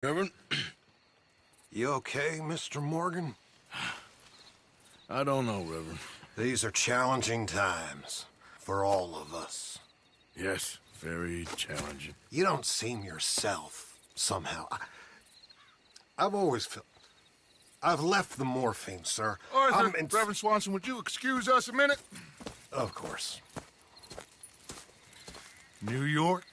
Reverend, You okay, Mr. Morgan? I don't know, Reverend. These are challenging times for all of us. Yes, very challenging. You don't seem yourself, somehow. I've always felt... I've left the morphine, sir. Arthur, Reverend Swanson, would you excuse us a minute? Of course. New York?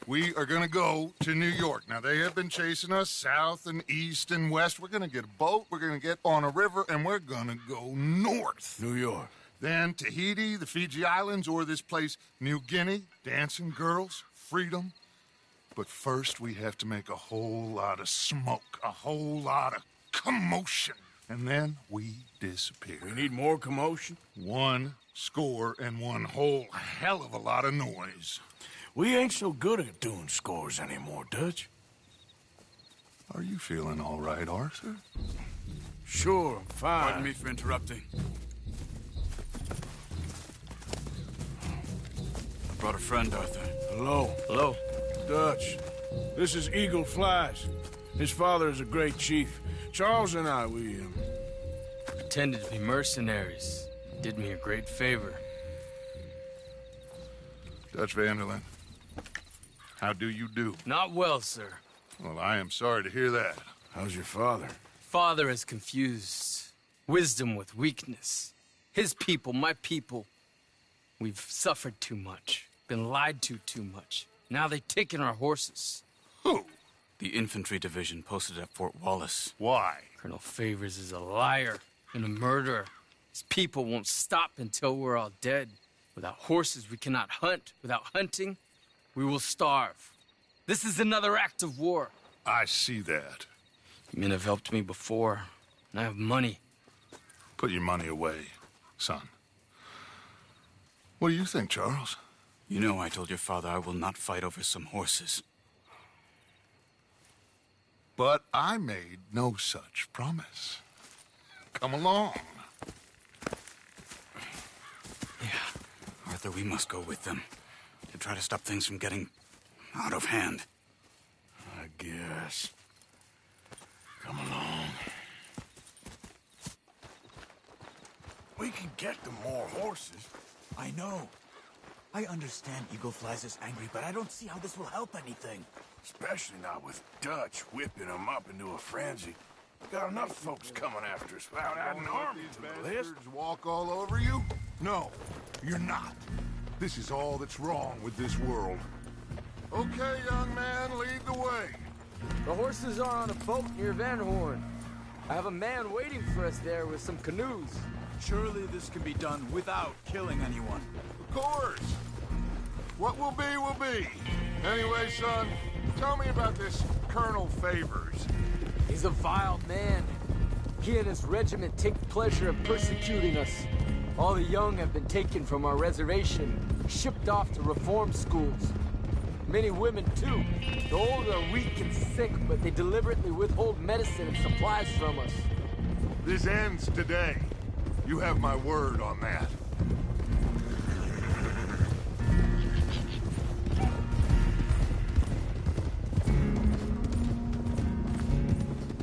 We are gonna go to New York. Now, they have been chasing us south and east and west. We're gonna get a boat, we're gonna get on a river, and we're gonna go north. New York. Then Tahiti, the Fiji Islands, or this place, New Guinea, dancing girls, freedom. But first, we have to make a whole lot of smoke, a whole lot of commotion. And then we disappear. We need more commotion? 1 score and 1 whole hell of a lot of noise. We ain't so good at doing scores anymore, Dutch. Are you feeling all right, Arthur? Sure, I'm fine. Pardon me for interrupting. I brought a friend, Arthur. Hello. Hello. Dutch. This is Eagle Flies. His father is a great chief. Charles and I, we Pretended to be mercenaries. Did me a great favor. Dutch Vanderlyn, how do you do? Not well, sir. Well, I am sorry to hear that. How's your father? Father has confused wisdom with weakness. His people, my people. We've suffered too much. Been lied to too much. Now they've taken our horses. Who? The infantry division posted at Fort Wallace. Why? Colonel Favors is a liar and a murderer. His people won't stop until we're all dead. Without horses, we cannot hunt. Without hunting, we will starve. This is another act of war. I see that. Men have helped me before, and I have money. Put your money away, son. What do you think, Charles? You know I told your father I will not fight over some horses. But I made no such promise. Come along. Yeah. Arthur, we must go with them to try to stop things from getting out of hand. I guess. Come along. We can get them more horses. I know. I understand Eagle Flies is angry, but I don't see how this will help anything. Especially not with Dutch whipping them up into a frenzy. Got enough folks coming after us without adding an army to the list. Walk all over you? No, you're not. This is all that's wrong with this world. Okay, young man, lead the way. The horses are on a boat near Van Horn. I have a man waiting for us there with some canoes. Surely this can be done without killing anyone. Of course. What will be, will be. Anyway, son, tell me about this Colonel Favors. He's a vile man. He and his regiment take pleasure in persecuting us. All the young have been taken from our reservation, shipped off to reform schools. Many women, too. The old are weak and sick, but they deliberately withhold medicine and supplies from us. This ends today. You have my word on that.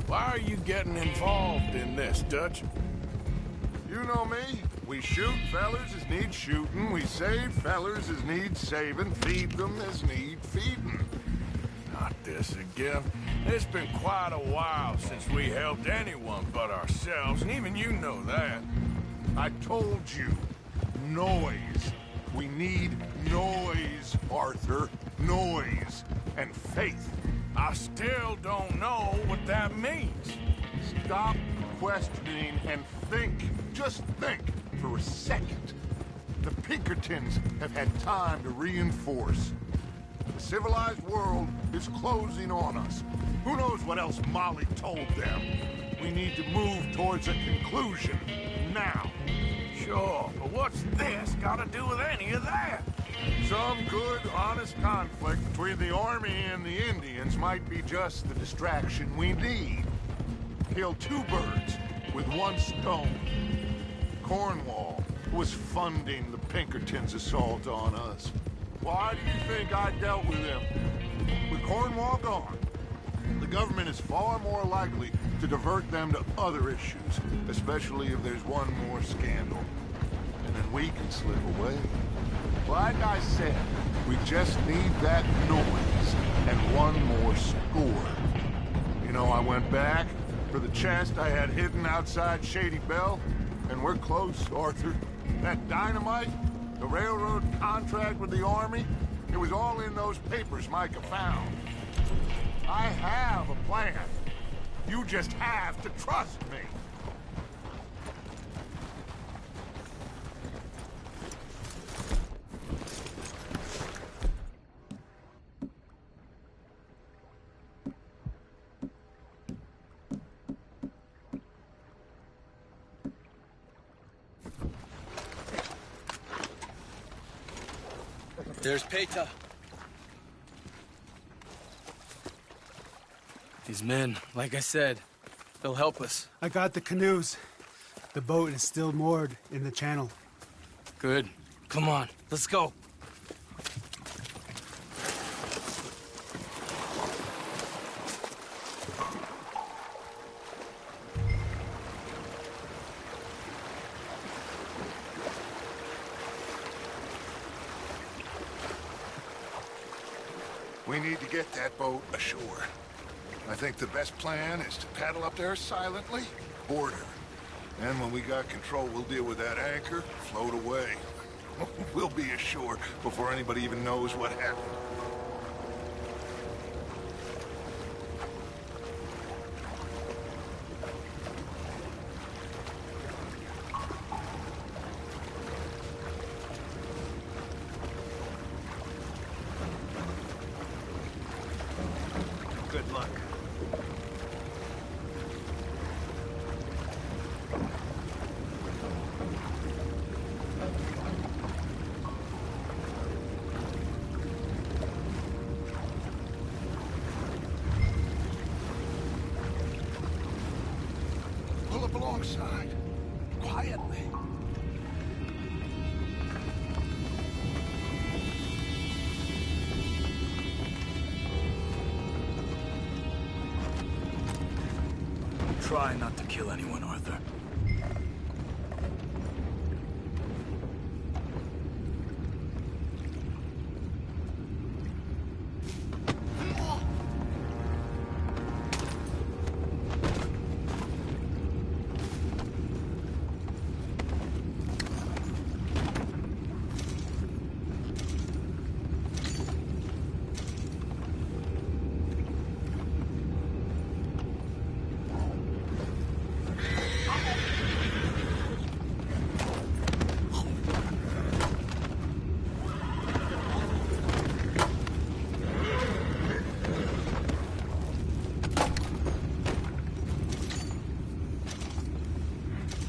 Why are you getting involved in this, Dutch? You know me. We shoot fellers as need shooting. We save fellers as need saving. Feed them as need feeding. Not this again. It's been quite a while since we helped anyone but ourselves, and even you know that. I told you. Noise. We need noise, Arthur. Noise. And faith. I still don't know what that means. Stop questioning and think. Just think for a second. The Pinkertons have had time to reinforce. The civilized world is closing on us. Who knows what else Molly told them? We need to move towards a conclusion now. Sure, but what's this got to do with any of that? Some good, honest conflict between the army and the Indians might be just the distraction we need. Kill 2 birds with 1 stone. Cornwall was funding the Pinkertons' assault on us. Why do you think I dealt with them? With Cornwall gone, the government is far more likely to divert them to other issues, especially if there's one more scandal. And then we can slip away. Like I said, we just need that noise and one more score. You know, I went back for the chest I had hidden outside Shady Belle, and we're close, Arthur. That dynamite, the railroad contract with the Army, it was all in those papers Micah found. I have a plan. You just have to trust me. There's Peta. These men, like I said, they'll help us. I got the canoes. The boat is still moored in the channel. Good. Come on, let's go. We need to get that boat ashore. I think the best plan is to paddle up there silently, board her. And when we got control, we'll deal with that anchor, float away. We'll be ashore before anybody even knows what happened. Good luck. Pull up alongside, quietly. Try not to kill anyone, Arthur.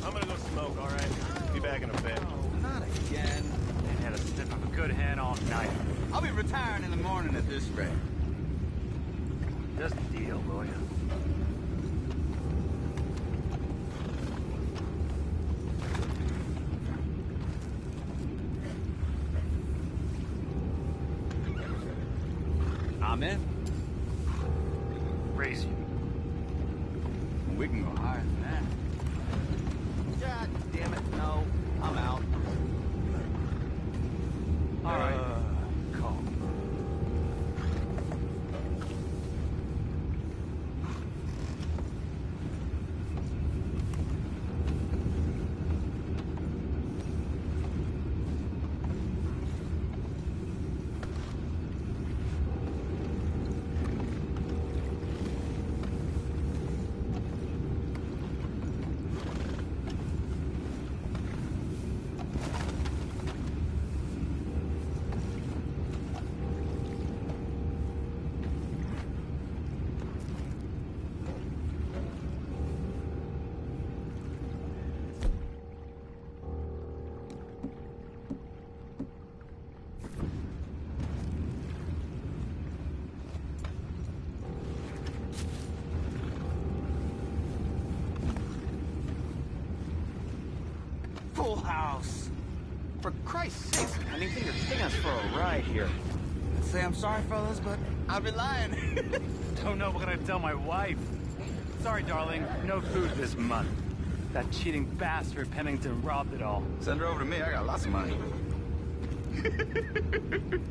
I'm gonna go smoke, all right? Be back in a bit. Not again. Ain't had a sniff of a good hand all night. I'll be retiring in the morning at this rate. Just a deal, will ya? I'm in. Raise you. We can go higher than that. God damn it, no. I'm out. All right. Calm. Full house. For Christ's sakes, anything you're taking us for a ride here. I'd say I'm sorry, fellas, but I'd be lying. Don't know what I tell my wife. Sorry, darling. No food this month. That cheating bastard Pennington robbed it all. Send her over to me. I got lots of money.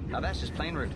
Now that's just plain rude.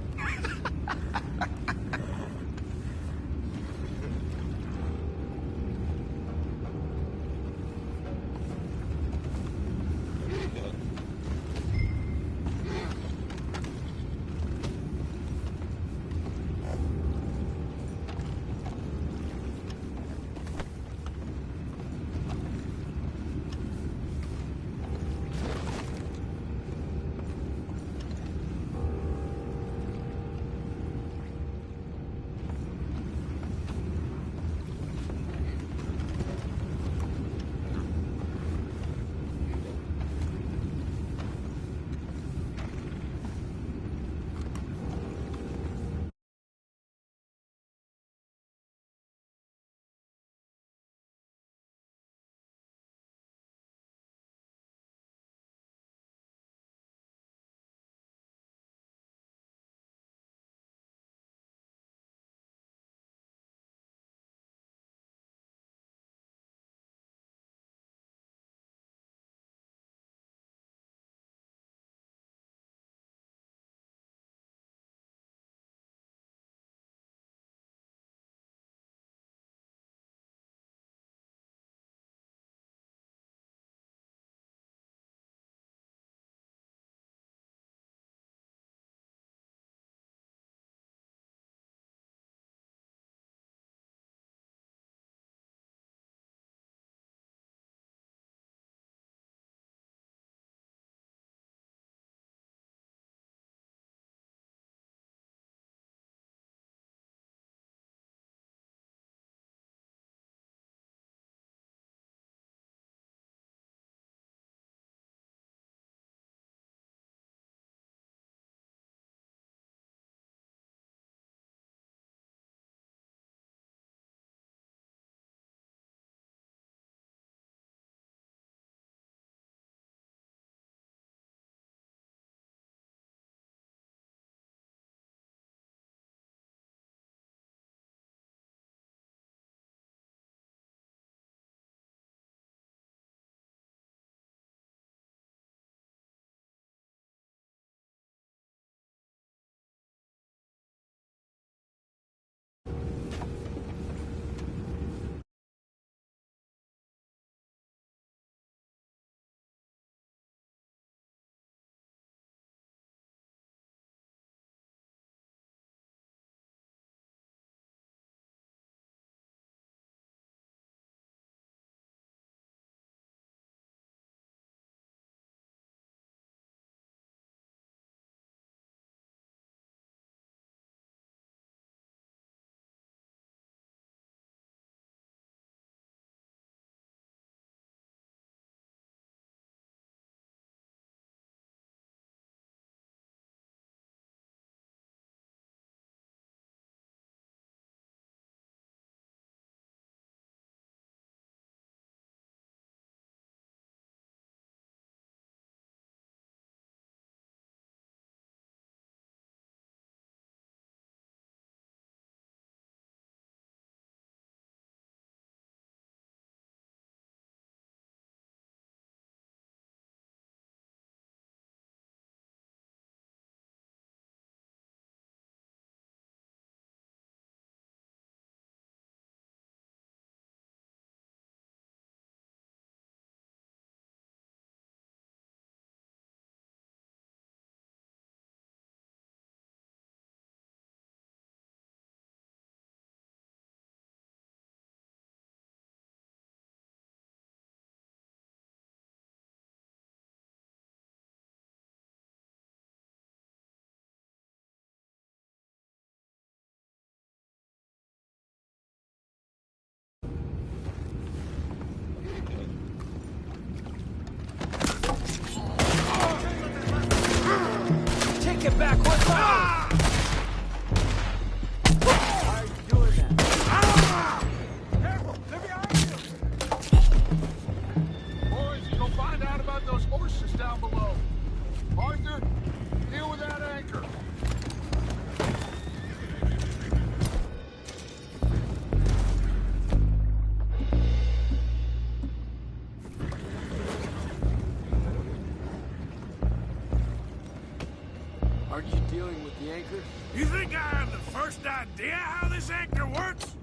Aren't you dealing with the anchor? You think I have the first idea how this anchor works?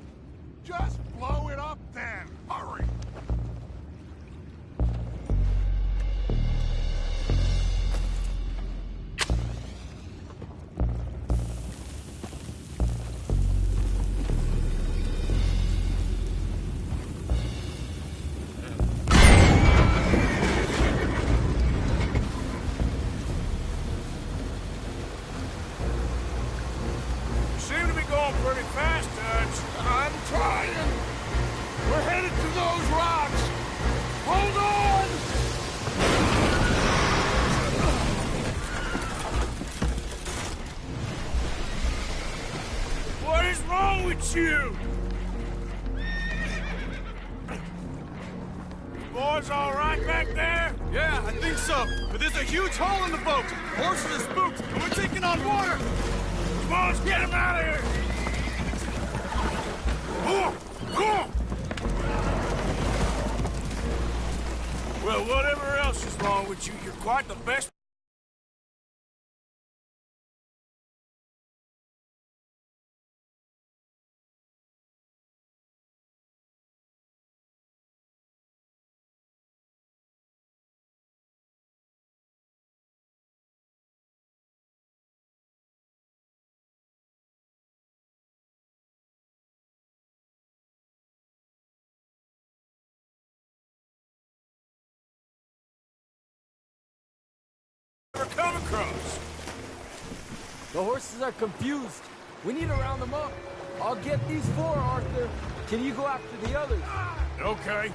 Just blow it up then. Hurry. Seem to be going pretty fast, Dutch. I'm trying. We're headed to those rocks. Hold on! What is wrong with you? Boys all right back there? Yeah, I think so. But there's a huge hole in the boat. Horses are spooked, and we're taking on water. Come on, let's get him out of here! Come on! Well, whatever else is wrong with you, you're quite the best I've ever come across. The horses are confused. We need to round them up. I'll get these four, Arthur. Can you go after the others? Okay.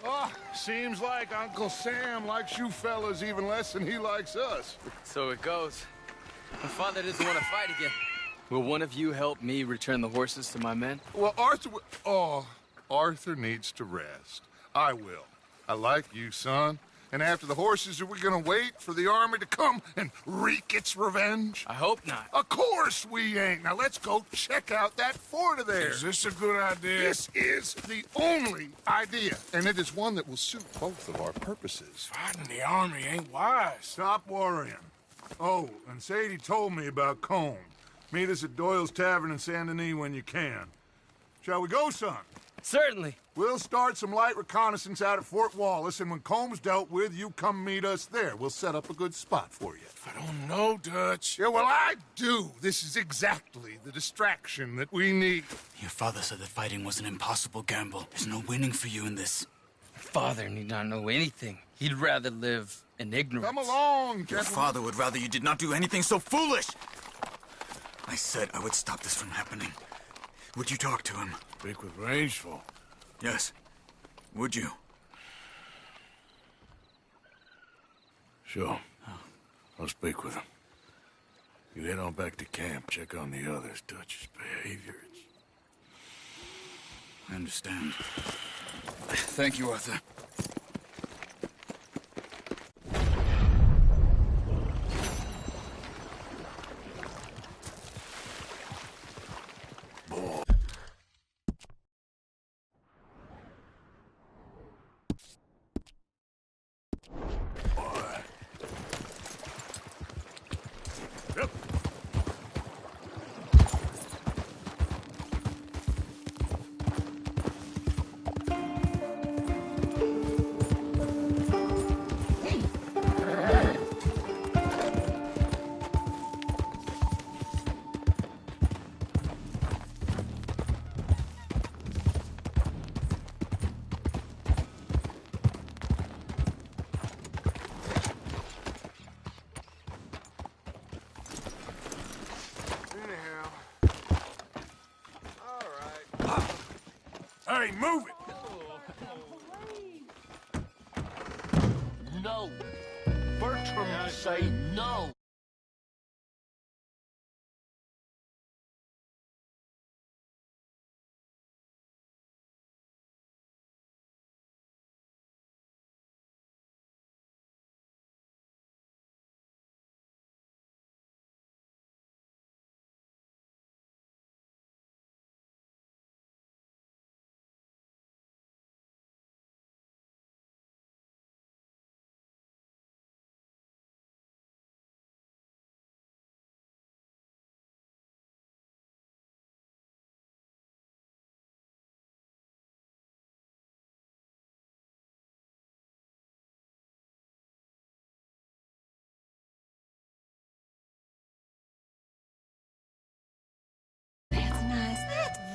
Oh, seems like Uncle Sam likes you fellas even less than he likes us. So it goes. My father doesn't want to fight again. Will one of you help me return the horses to my men? Well, Arthur needs to rest. I will. I like you, son. And after the horses, are we gonna wait for the army to come and wreak its revenge? I hope not. Of course we ain't. Now let's go check out that fort of theirs. Is this a good idea? This is the only idea, and it is one that will suit both of our purposes. Fighting the army ain't wise. Stop worrying. Oh, and Sadie told me about Combe. Meet us at Doyle's Tavern in Saint Denis when you can. Shall we go, son? Certainly. We'll start some light reconnaissance out at Fort Wallace, and when Combs dealt with, you come meet us there. We'll set up a good spot for you. I don't know, Dutch. Yeah, well, I do. This is exactly the distraction that we need. Your father said that fighting was an impossible gamble. There's no winning for you in this. Father need not know anything. He'd rather live in ignorance. Come along, Your gentlemen. father would rather you did not do anything so foolish. I said I would stop this from happening. Would you talk to him? Speak with Rangeful. Yes. Would you? Sure. I'll speak with him. You head on back to camp, check on the others. Dutch's behavior. I understand. Thank you, Arthur. Hey, move it! No. Bertram, say no.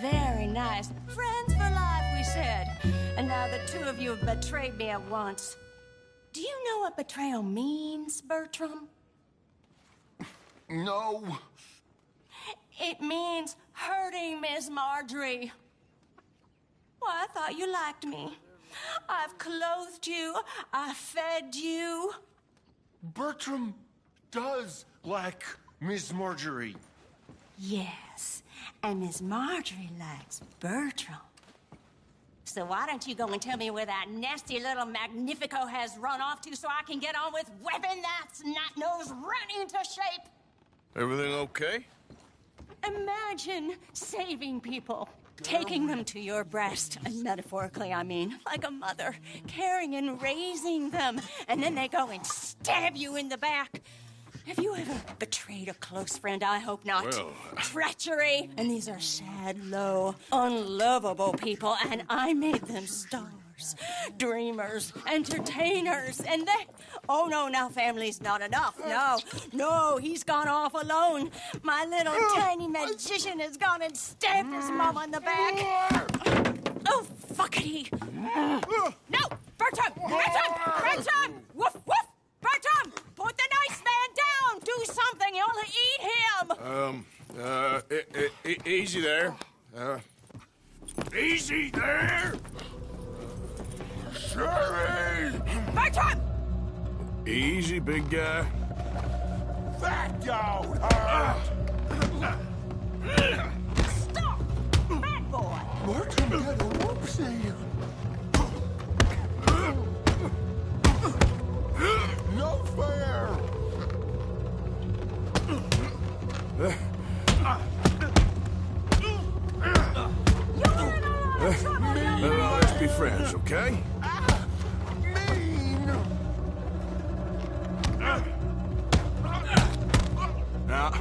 Very nice. Friends for life, we said. And now the two of you have betrayed me at once. Do you know what betrayal means, Bertram? No. It means hurting Miss Marjorie. Well, I thought you liked me. I've clothed you. I fed you. Bertram does like Miss Marjorie. Yes, and Miss Marjorie likes Bertram. So why don't you go and tell me where that nasty little Magnifico has run off to so I can get on with whipping that snot-nose running into shape? Everything okay? Imagine saving people, taking them to your breast, and metaphorically, I mean, like a mother, caring and raising them, and then they go and stab you in the back. Have you ever betrayed a close friend? I hope not. Well, Treachery. And these are sad, low, unlovable people, and I made them stars, dreamers, entertainers, and they... Oh, no, now family's not enough. No, he's gone off alone. My little tiny magician has gone and stabbed his mama in the back. Oh, fuckity. No, Bertram! Woof, woof! Bertram, put the nice man down! Do something, you'll eat him! Easy there. Easy there! Sherry! Bertram! Easy, big guy. That don't hurt! Stop! Bad boy! Bertram had a whoopsie. No fair! Let's be friends, okay? Mean! Now,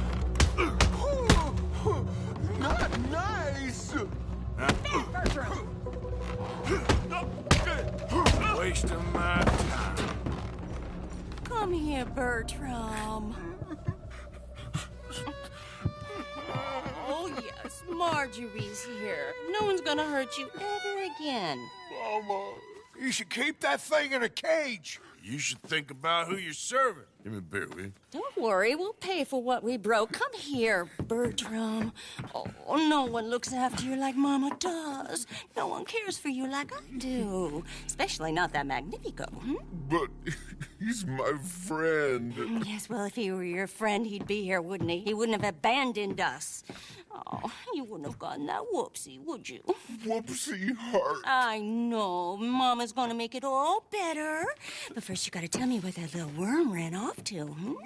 Not nice! Bertram! wasting my time. Come here, Bertram. Oh, yes, Marjorie's here. No one's gonna hurt you ever again. Mama, you should keep that thing in a cage. You should think about who you're serving. Give me a beer, will you? Don't worry, we'll pay for what we broke. Come here, Bertram. Oh, no one looks after you like Mama does. No one cares for you like I do. Especially not that Magnifico. But he's my friend. Yes, well, if he were your friend, he'd be here, wouldn't he? He wouldn't have abandoned us. Oh, you wouldn't have gotten that whoopsie, would you? Whoopsie hurt. I know. Mama's gonna make it all better. But first, you gotta tell me where that little worm ran off to,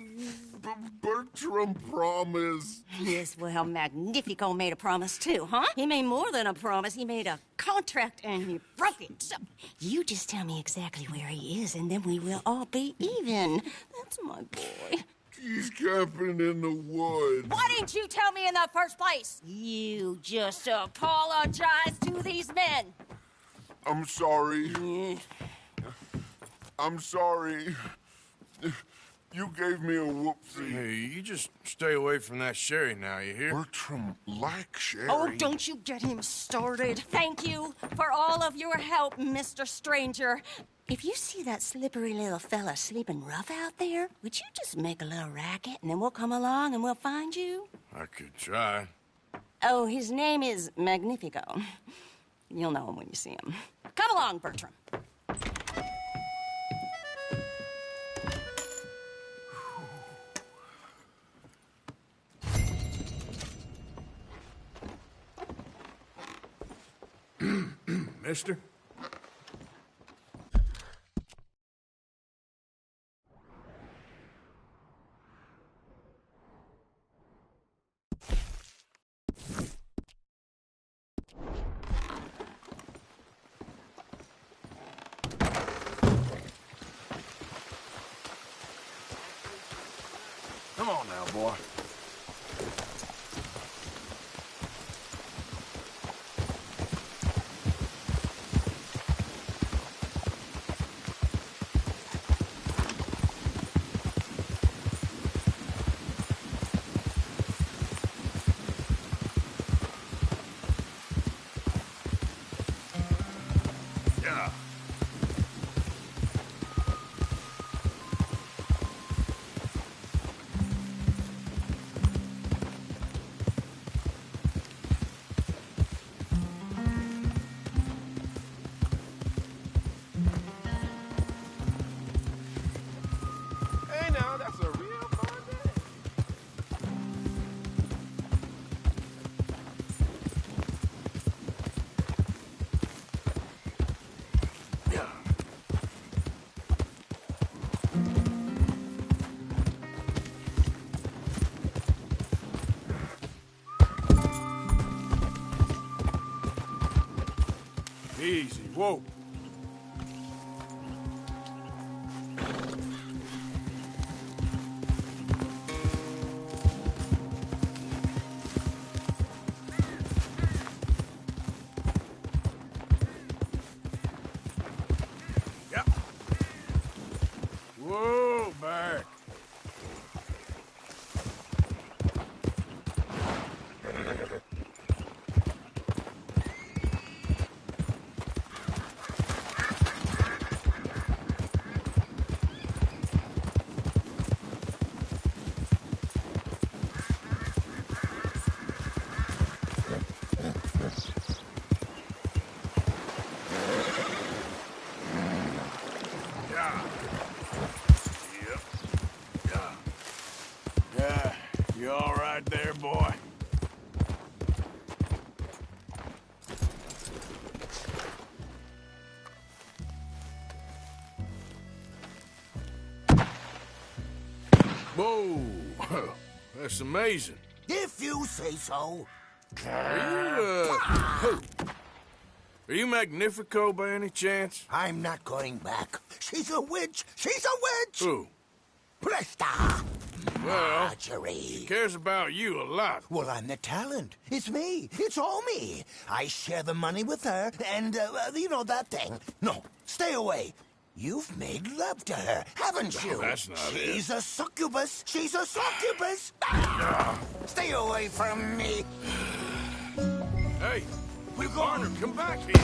Bertram promised. Yes, well, Magnifico made a promise, too, huh? He made more than a promise. He made a contract, and he broke it. So, you just tell me exactly where he is, and then we will all be even. That's my boy. He's camping in the woods. Why didn't you tell me in the first place? You just apologize to these men. I'm sorry. I'm sorry. You gave me a whoopsie. Hey, you just stay away from that sherry now, you hear? Bertram likes sherry. Oh, don't you get him started. Thank you for all of your help, Mr. Stranger. If you see that slippery little fella sleeping rough out there, would you just make a little racket and then we'll come along and we'll find you? I could try. Oh, his name is Magnifico. You'll know him when you see him. Come along, Bertram. Mister? Come on now, boy. Yeah. Hey, now, that's a real fun day. Yeah. Easy. Whoa. Yep. Whoa, back. You all right there, boy? Whoa! That's amazing. If you say so. Are you Magnifico by any chance? I'm not going back. She's a witch! She's a witch! Who? Presta! Well, Marjorie. she cares about you a lot. Well, I'm the talent. It's me. It's all me. I share the money with her, and, you know, that thing. No, stay away. You've made love to her, haven't you? No, that's not it. She's a succubus. She's a succubus. Stay away from me. Hey, you partner, come back here.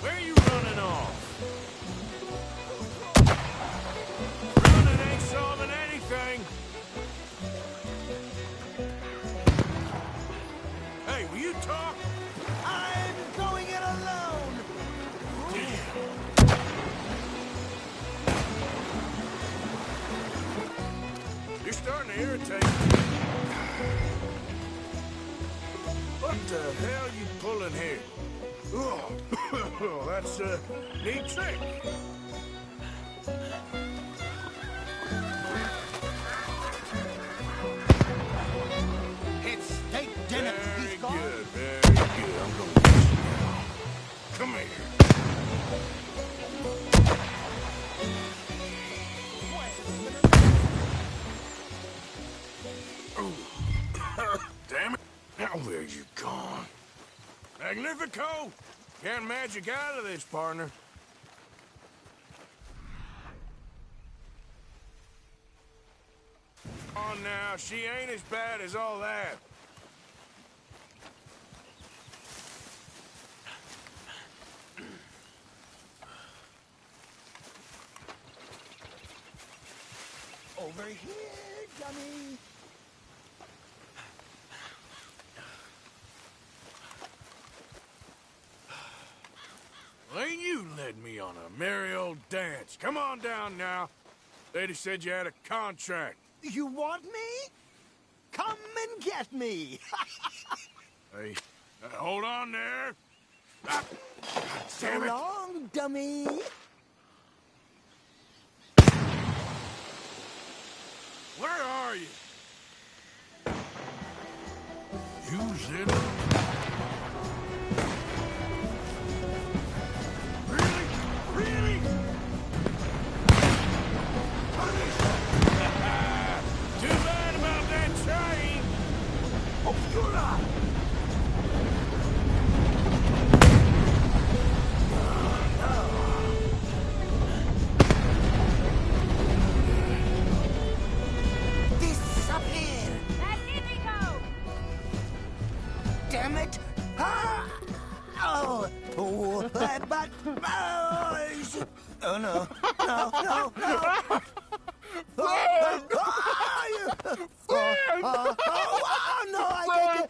Where are you running off? Running ain't solving anything. Hey, will you talk? I'm going it alone. You're starting to irritate me. What the hell you pulling here? Oh, that's a neat trick. It's steak dinner. Very good, very good. I'm gonna get you now. Come here. Damn it. Now where you gone? Magnifico! Can't magic out of this, partner. Oh, now, she ain't as bad as all that. Over here, dummy. Well, ain't you led me on a merry old dance. Come on down now. Lady said you had a contract. You want me? Come and get me. Hey, hold on there. Ah, So damn it. long, dummy. Where are you? Use it. Really? Really? Too bad about that train. Oh, you're not. Disappear. Magnifico! Damn it. Ah! Oh. Oh, but... Oh, no. No, no, no. Oh, no, I can't.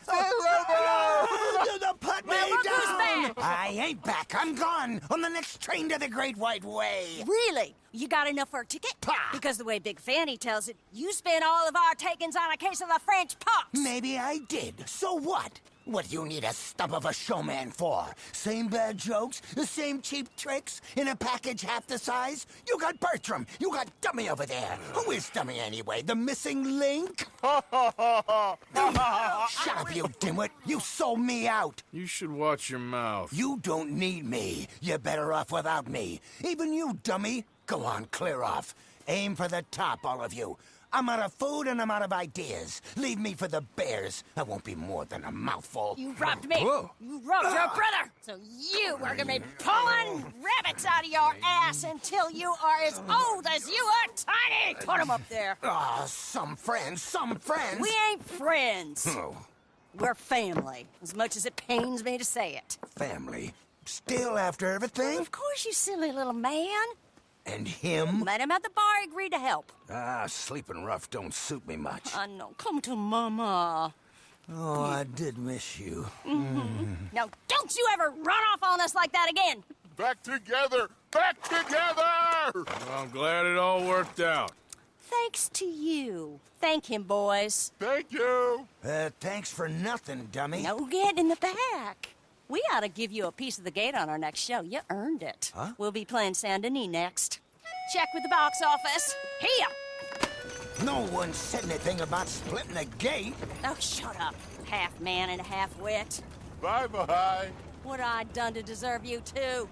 Put me Well, look who's down. back. I ain't back. I'm gone on the next train to the Great White Way. Really? You got enough for a ticket? Pah. Because the way Big Fanny tells it, you spent all of our takings on a case of the French pox. Maybe I did. So what? What do you need a stump of a showman for? Same bad jokes? The same cheap tricks? In a package half the size? You got Bertram. You got Dummy over there. Who is Dummy anyway? The missing link? Shut up, you dimwit. You sold me out. You should watch your mouth. You don't need me. You're better off without me. Even you, dummy. Go on, clear off. Aim for the top, all of you. I'm out of food and I'm out of ideas. Leave me for the bears. I won't be more than a mouthful. You robbed me. Whoa. You robbed your brother. So you are gonna be pulling rabbits out of your ass until you are as old as you are tiny. Put them up there. Ah, some friends, some friends. We ain't friends. Oh, We're family, as much as it pains me to say it. family. Still after everything? Of course, you silly little man. And him? Met him at the bar, agreed to help. Ah, sleeping rough don't suit me much. I know. Come to Mama. Oh, I did miss you. Now, don't you ever run off on us like that again. Back together! Back together! Well, I'm glad it all worked out. Thanks to you. Thank him, boys. Thank you! Thanks for nothing, dummy. No get in the back. We ought to give you a piece of the gate on our next show. You earned it. Huh? We'll be playing Saint Denis next. Check with the box office. Here! No one said anything about splitting the gate. Oh, shut up. Half man and half wit. Bye-bye. What I done to deserve you, too?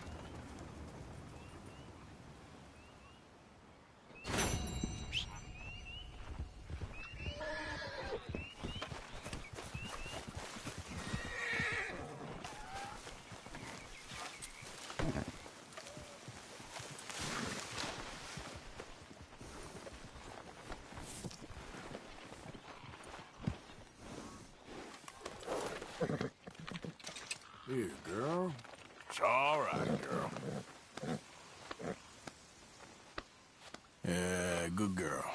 Here, girl. It's all right, girl. Yeah, good girl.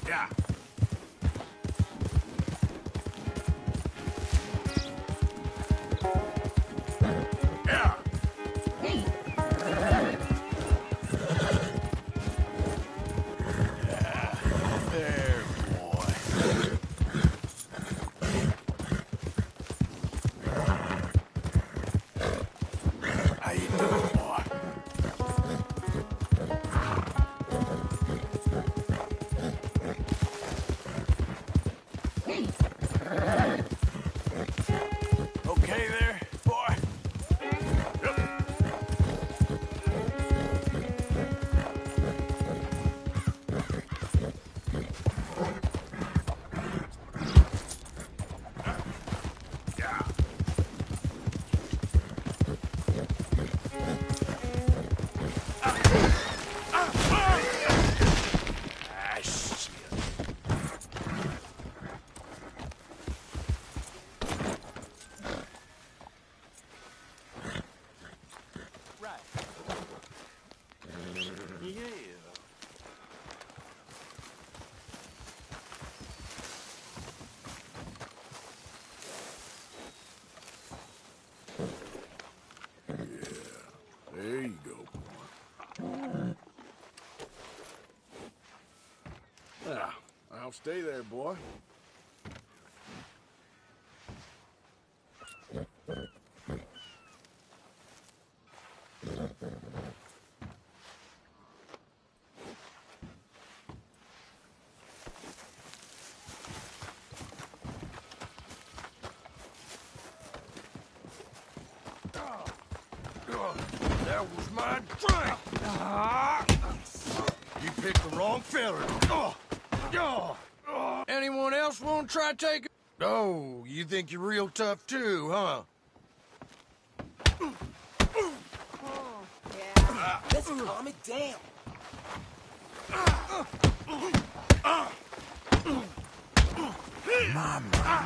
Yeah. Yeah. There, boy. How you doing, boy? Okay there, boy? Yeah. Ah, shit. Right. Yeah. There you go, boy. Yeah, I'll stay there, boy. That was my drink! You picked the wrong fella. Anyone else want to try taking? Oh, you think you're real tough too, huh? Let's calm it down.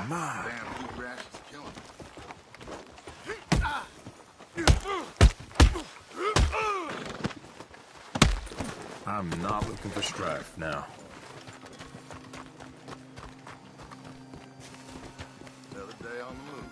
My. Damn, bluegrass is killing I'm not looking for strife now. Another day on the move.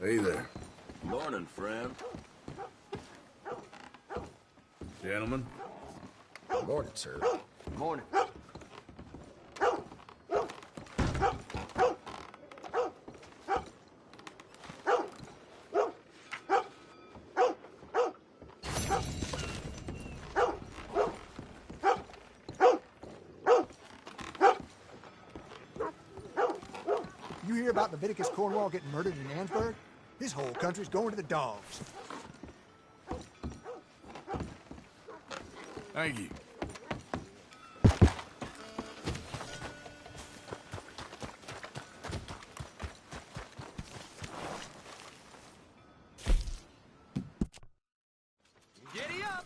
Hey there. Morning, friend. Gentlemen. Morning, sir. Morning. You hear about Leviticus Cornwall getting murdered in Ansburg? This whole country's going to the dogs. Thank you. Giddy up!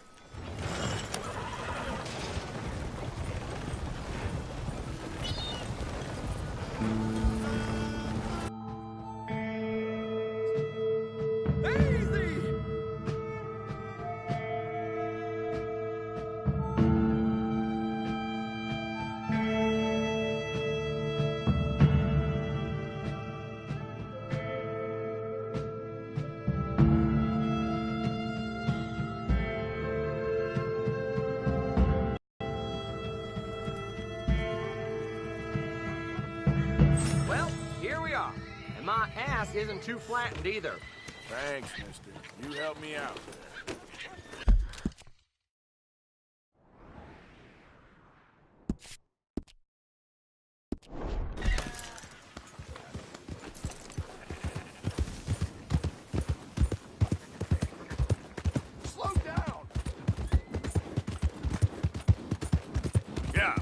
Well, here we are. And my ass isn't too flattened either. Thanks, mister. You helped me out there. Slow down! Yeah.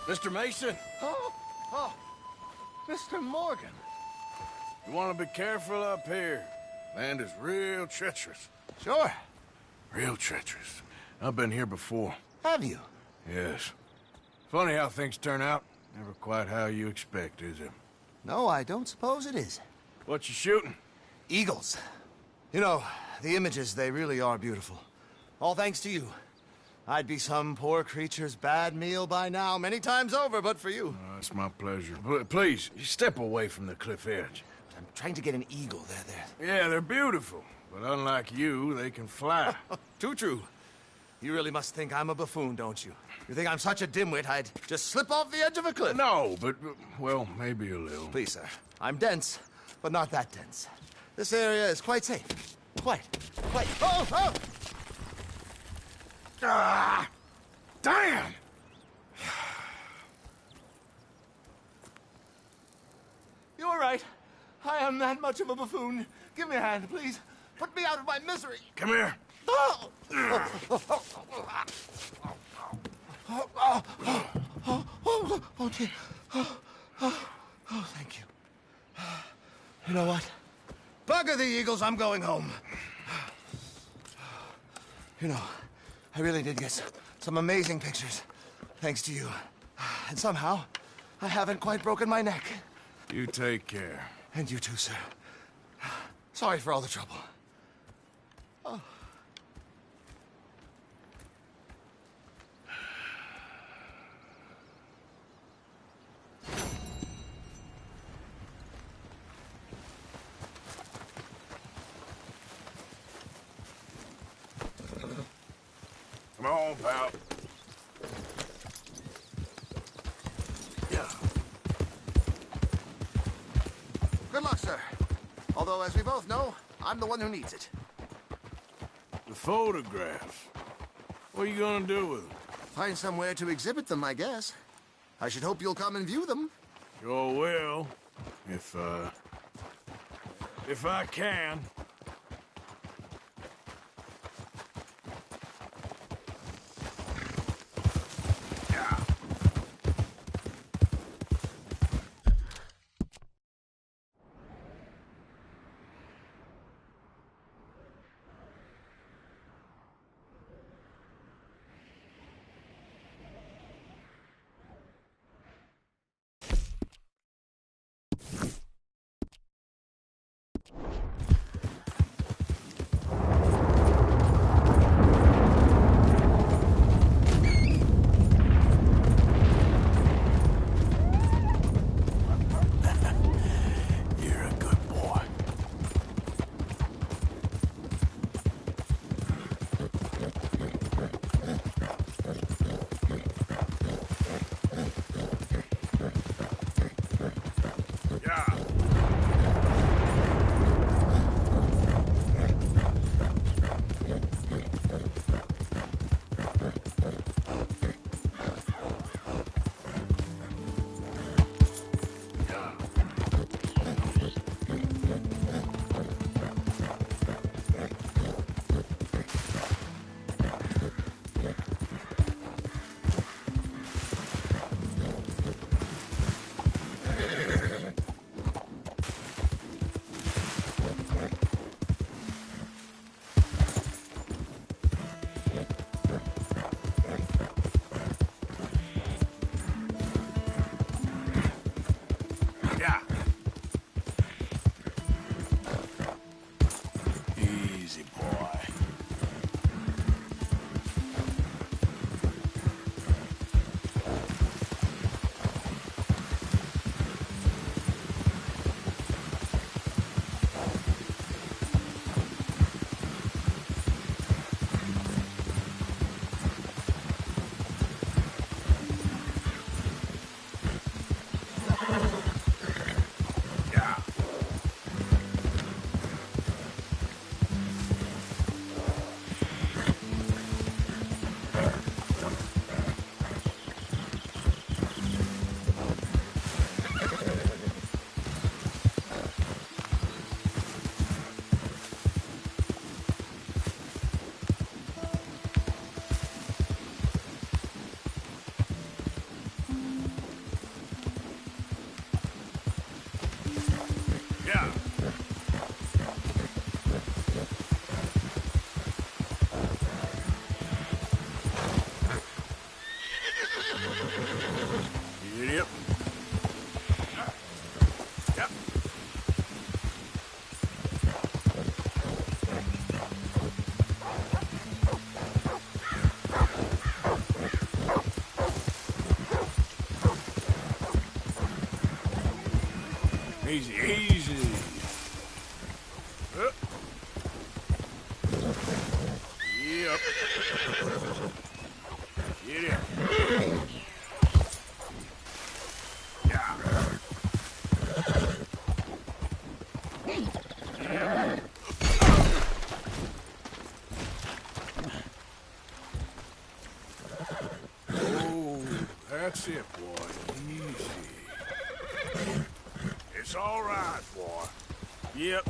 Mr. Mason, Oh, Mr. Morgan. you want to be careful up here. Land is real treacherous. Sure. Real treacherous. I've been here before. Have you? Yes. Funny how things turn out. Never quite how you expect, is it? No, I don't suppose it is. What you shooting? Eagles. You know, the images, they really are beautiful. All thanks to you. I'd be some poor creature's bad meal by now, many times over, but for you. Oh, it's my pleasure. Please, you step away from the cliff edge. I'm trying to get an eagle. They're... Yeah, they're beautiful. But unlike you, they can fly. Too true. You really must think I'm a buffoon, don't you? You think I'm such a dimwit I'd just slip off the edge of a cliff? No, but, well, maybe a little. Please, sir. I'm dense, but not that dense. This area is quite safe. Quite. Oh, oh! Ah! Damn! You're right. I am that much of a buffoon. Give me a hand, please. Put me out of my misery. Come here. Oh, dear. Oh, thank you. You know what? Bugger the Eagles, I'm going home. You know, I really did get some amazing pictures, thanks to you. And somehow, I haven't quite broken my neck. You take care. And you too, sir. Sorry for all the trouble. Oh. Come on, pal. Yeah. Good luck, sir. Although, as we both know, I'm the one who needs it. The photographs. What are you gonna do with them? Find somewhere to exhibit them, I guess. I should hope you'll come and view them. Sure will. If I can. Easy, easy. Yep. Get in. Yeah. Oh, that's it, boy. Easy. It's all right, boy. Yep.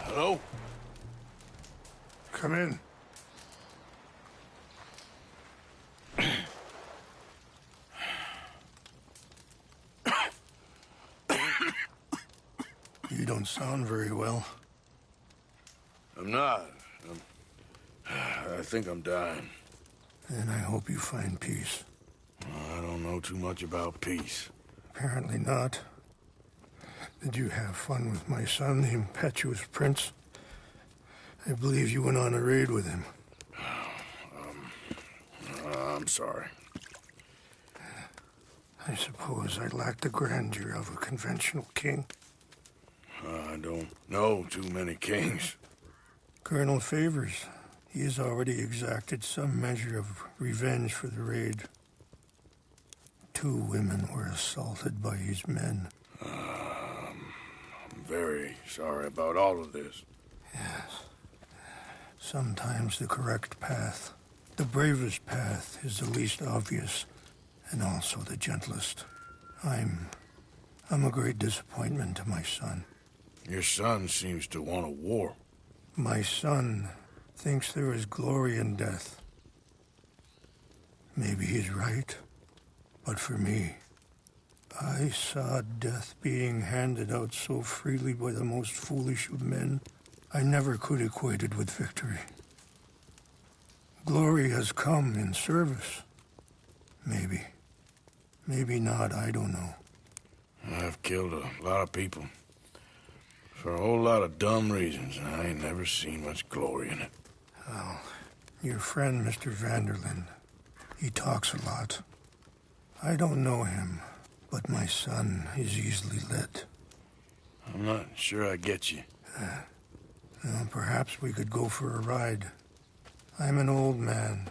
Hello? Come in. You don't sound very well. I'm not. I think I'm dying. And I hope you find peace. I don't know too much about peace. Apparently not. Did you have fun with my son, the impetuous prince? I believe you went on a raid with him. I'm sorry. I suppose I lack the grandeur of a conventional king. I don't know too many kings. Colonel Favors, he has already exacted some measure of revenge for the raid. 2 women were assaulted by his men. I'm very sorry about all of this. Yes. Sometimes the correct path, the bravest path, is the least obvious, and also the gentlest. I'm a great disappointment to my son. Your son seems to want a war. My son thinks there is glory in death. Maybe he's right, but for me, I saw death being handed out so freely by the most foolish of men, I never could equate it with victory. Glory has come in service. Maybe. Maybe not, I don't know. I've killed a lot of people. For a whole lot of dumb reasons, and I ain't never seen much glory in it. Well, your friend, Mr. Vanderlyn, he talks a lot. I don't know him, but my son is easily led. I'm not sure I get you. Well, perhaps we could go for a ride. I'm an old man.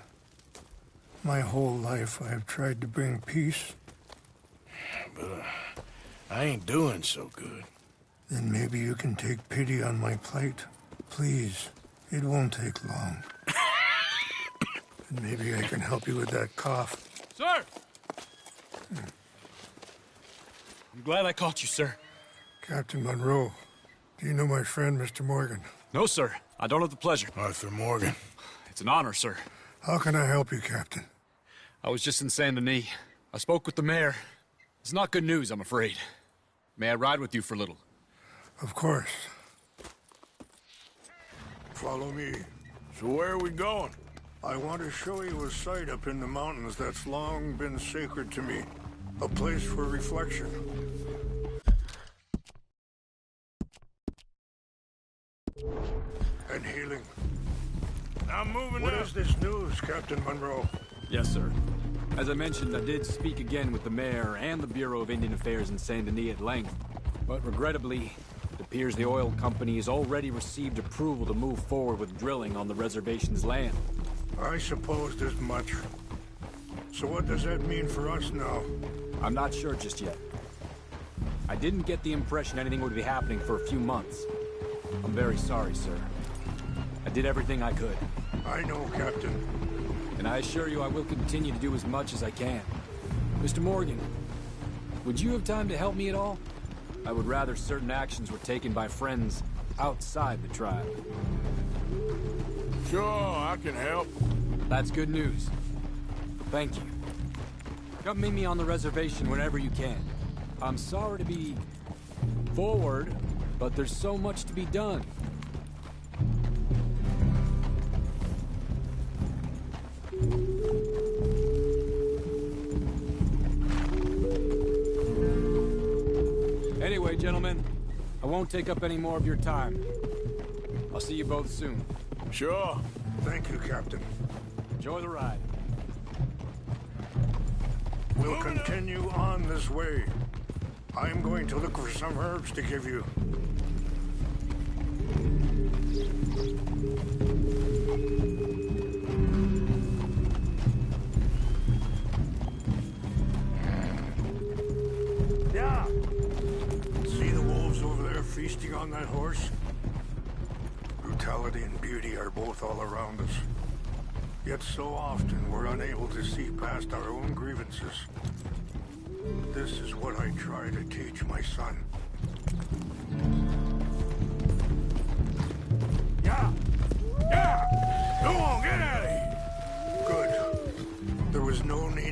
My whole life I have tried to bring peace. But I ain't doing so good. Then maybe you can take pity on my plight. Please, it won't take long. And maybe I can help you with that cough. Sir! I'm glad I caught you, sir. Captain Monroe, do you know my friend, Mr. Morgan? No, sir. I don't have the pleasure. Arthur Morgan. It's an honor, sir. How can I help you, Captain? I was just in Saint Denis. I spoke with the mayor. It's not good news, I'm afraid. May I ride with you for a little? Of course. Follow me. So where are we going? I want to show you a site up in the mountains that's long been sacred to me. A place for reflection. And healing. I'm moving What up. is this news, Captain Monroe? Yes, sir. As I mentioned, I did speak again with the mayor and the Bureau of Indian Affairs in Saint Denis at length. But regrettably, it appears the oil company has already received approval to move forward with drilling on the reservation's land. I supposed as much. So what does that mean for us now? I'm not sure just yet. I didn't get the impression anything would be happening for a few months. I'm very sorry, sir. I did everything I could. I know, Captain. And I assure you I will continue to do as much as I can. Mr. Morgan, would you have time to help me at all? I would rather certain actions were taken by friends outside the tribe. Sure, I can help. That's good news. Thank you. Come meet me on the reservation whenever you can. I'm sorry to be forward, but there's so much to be done. Anyway, gentlemen, I won't take up any more of your time. I'll see you both soon. Sure. Thank you, Captain. Enjoy the ride. We'll continue on this way. I'm going to look for some herbs to give you. Yeah. See the wolves over there feasting on that horse? Brutality and beauty are both all around us. Yet so often we're unable to see past our own grievances. This is what I try to teach my son.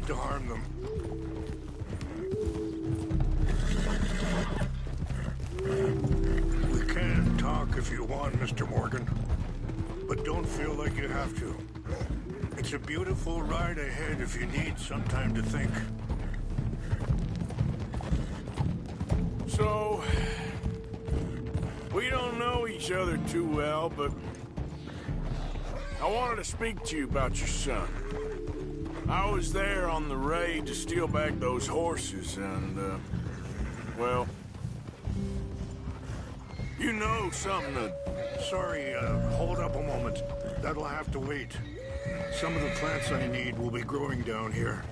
to harm them. We can talk if you want, Mr. Morgan. But don't feel like you have to. It's a beautiful ride ahead if you need some time to think. So, we don't know each other too well, but I wanted to speak to you about your son. I was there on the raid to steal back those horses, and, well, you know something to... Sorry, hold up a moment. That'll have to wait. Some of the plants I need will be growing down here.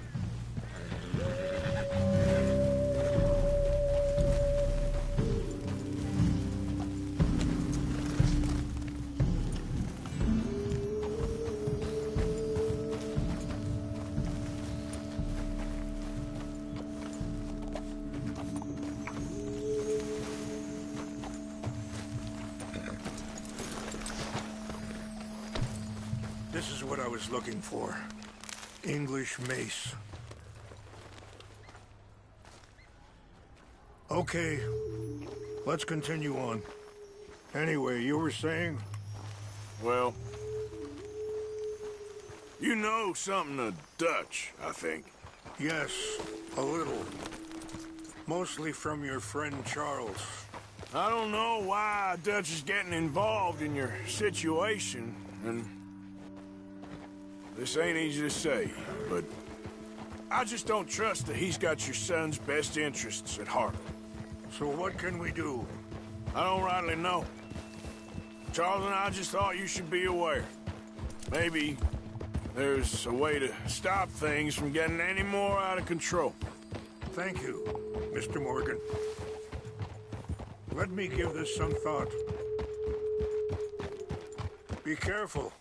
This is what I was looking for. English mace. Okay, let's continue on. Anyway, you were saying? Well, you know something of Dutch, I think. Yes, a little. Mostly from your friend Charles. I don't know why Dutch is getting involved in your situation, and this ain't easy to say, but I just don't trust that he's got your son's best interests at heart. So what can we do? I don't rightly know. Charles and I just thought you should be aware. Maybe there's a way to stop things from getting any more out of control. Thank you, Mr. Morgan. Let me give this some thought. Be careful.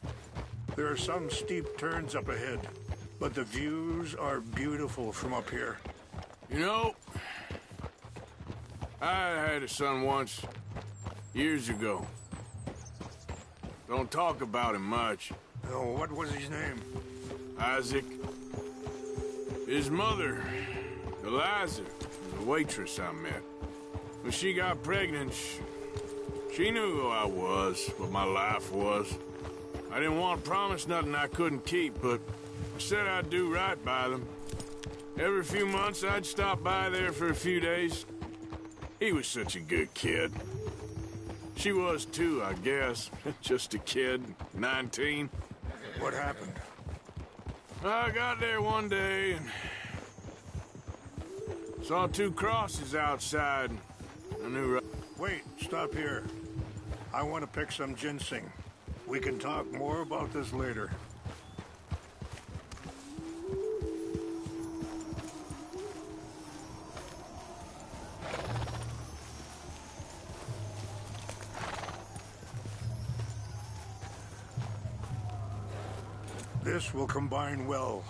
There are some steep turns up ahead, but the views are beautiful from up here. You know, I had a son once, years ago. Don't talk about him much. Oh, what was his name? Isaac. His mother, Eliza, was a waitress I met. When she got pregnant, she knew who I was, what my life was. I didn't want to promise nothing I couldn't keep, but I said I'd do right by them. Every few months, I'd stop by there for a few days. He was such a good kid. She was too, I guess. Just a kid, 19. What happened? I got there one day and saw two crosses outside. I knew right. Wait, stop here. I want to pick some ginseng. We can talk more about this later. This will combine well.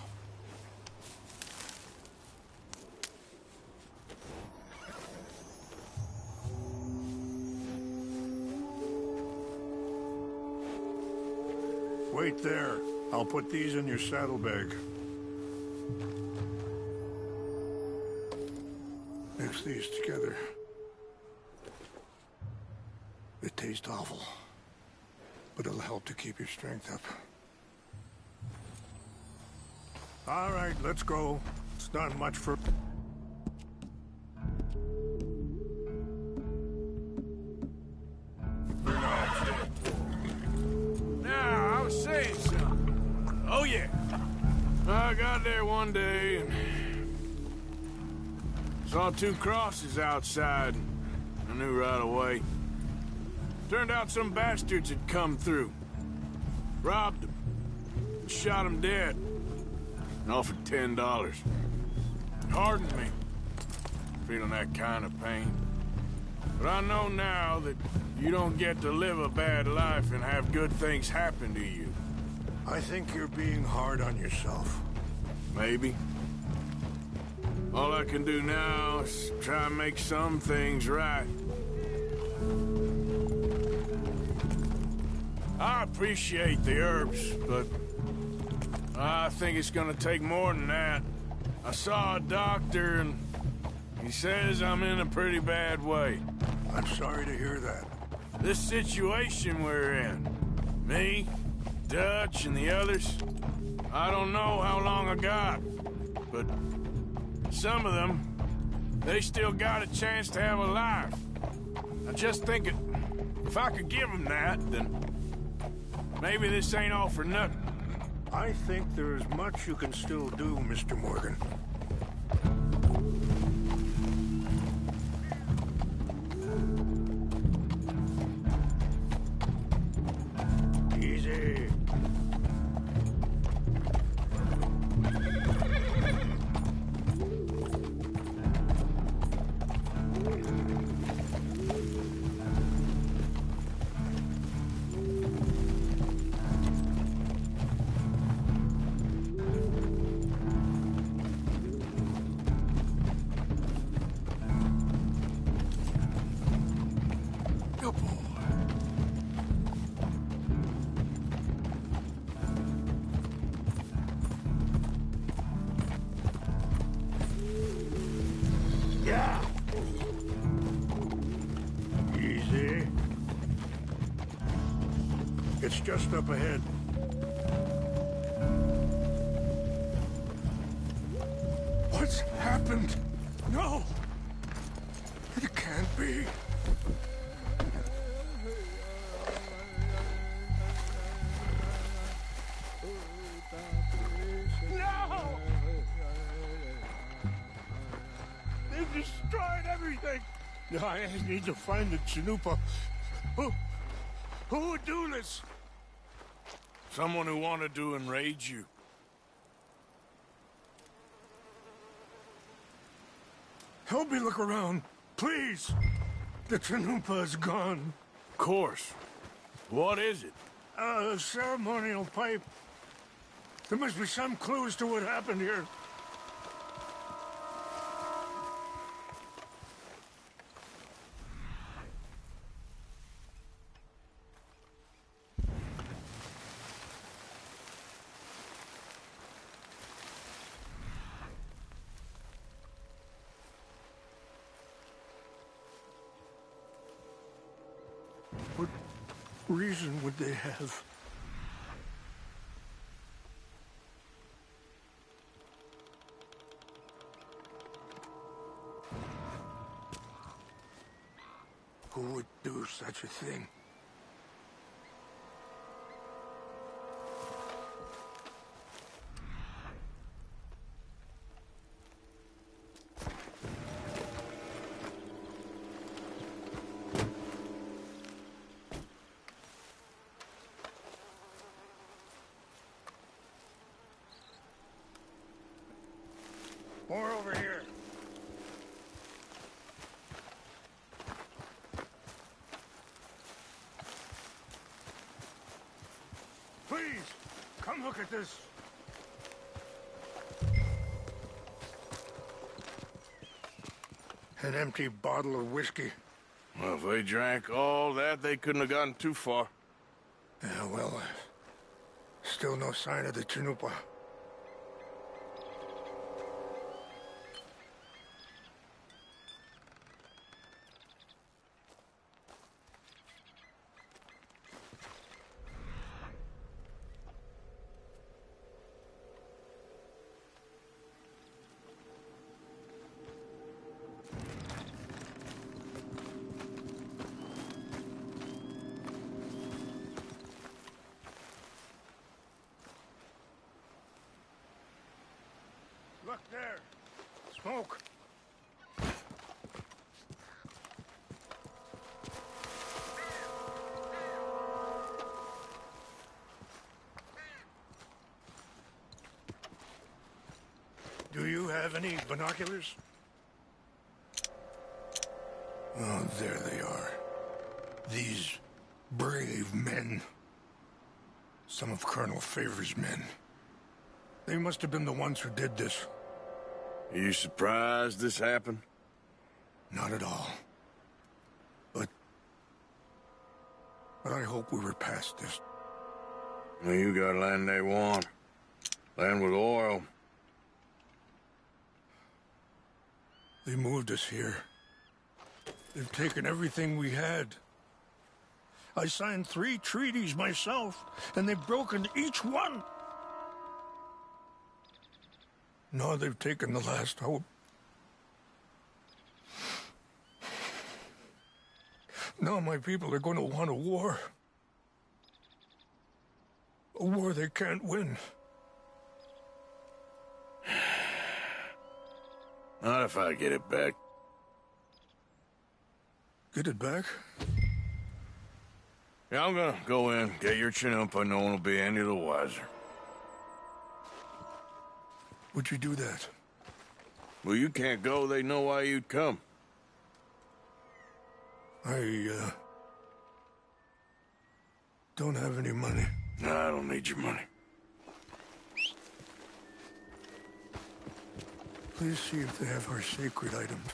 Wait there. I'll put these in your saddlebag. Mix these together. It tastes awful, but it'll help to keep your strength up. All right, let's go. It's not much for... Now, I was saying something. Oh, yeah. I got there one day and saw two crosses outside. I knew right away. Turned out some bastards had come through. Robbed them. And shot them dead. And offered $10. It hardened me, feeling that kind of pain. But I know now that you don't get to live a bad life and have good things happen to you. I think you're being hard on yourself. Maybe. All I can do now is try and make some things right. I appreciate the herbs, but I think it's gonna take more than that. I saw a doctor, and he says I'm in a pretty bad way. I'm sorry to hear that. This situation we're in, me, Dutch, and the others, I don't know how long I got, but some of them, they still got a chance to have a life. I just think if I could give them that, then maybe this ain't all for nothing. I think there's much you can still do, Mr. Morgan. Easy. Good boy. Yeah. Easy. It's just up ahead. What's happened? No! It can't be. No! They've destroyed everything! I need to find the Chanupa. Who would do this? Someone who wanted to enrage you. Help me look around, please. The Chanupa is gone. Of course. What is it? A ceremonial pipe. There must be some clue as to what happened here. What reason would they have? Who would do such a thing? More over here. Please, come look at this. An empty bottle of whiskey. Well, if they drank all that, they couldn't have gotten too far. Yeah, well, still no sign of the Chanupa. Look there. Smoke. Do you have any binoculars? Oh, there they are. These brave men. Some of Colonel Favor's men. They must have been the ones who did this. Are you surprised this happened? Not at all. But I hope we were past this. Well, you got land they want. Land with oil. They moved us here. They've taken everything we had. I signed 3 treaties myself, and they've broken each one. Now they've taken the last hope. Now my people are going to want a war. A war they can't win. Not if I get it back. Get it back? Yeah, I'm gonna go in, get your Chinoopa, and no one will be any the wiser. Would you do that? Well, you can't go. They know why you'd come. I don't have any money. No, I don't need your money. Please see if they have our sacred items.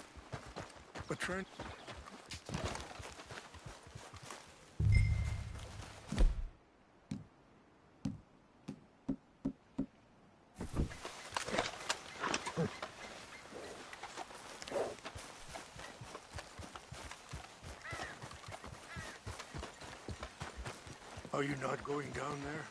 But try... Are you not going down there?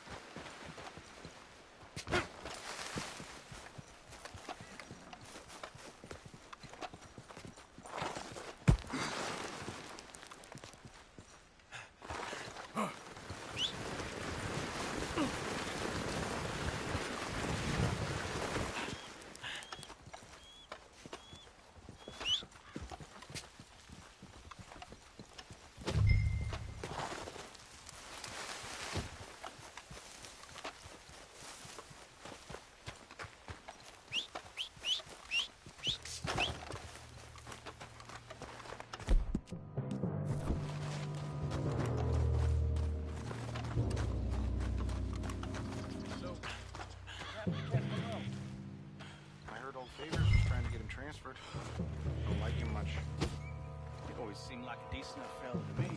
Transferred. Don't like him much. He always seemed like a decent enough fella to me.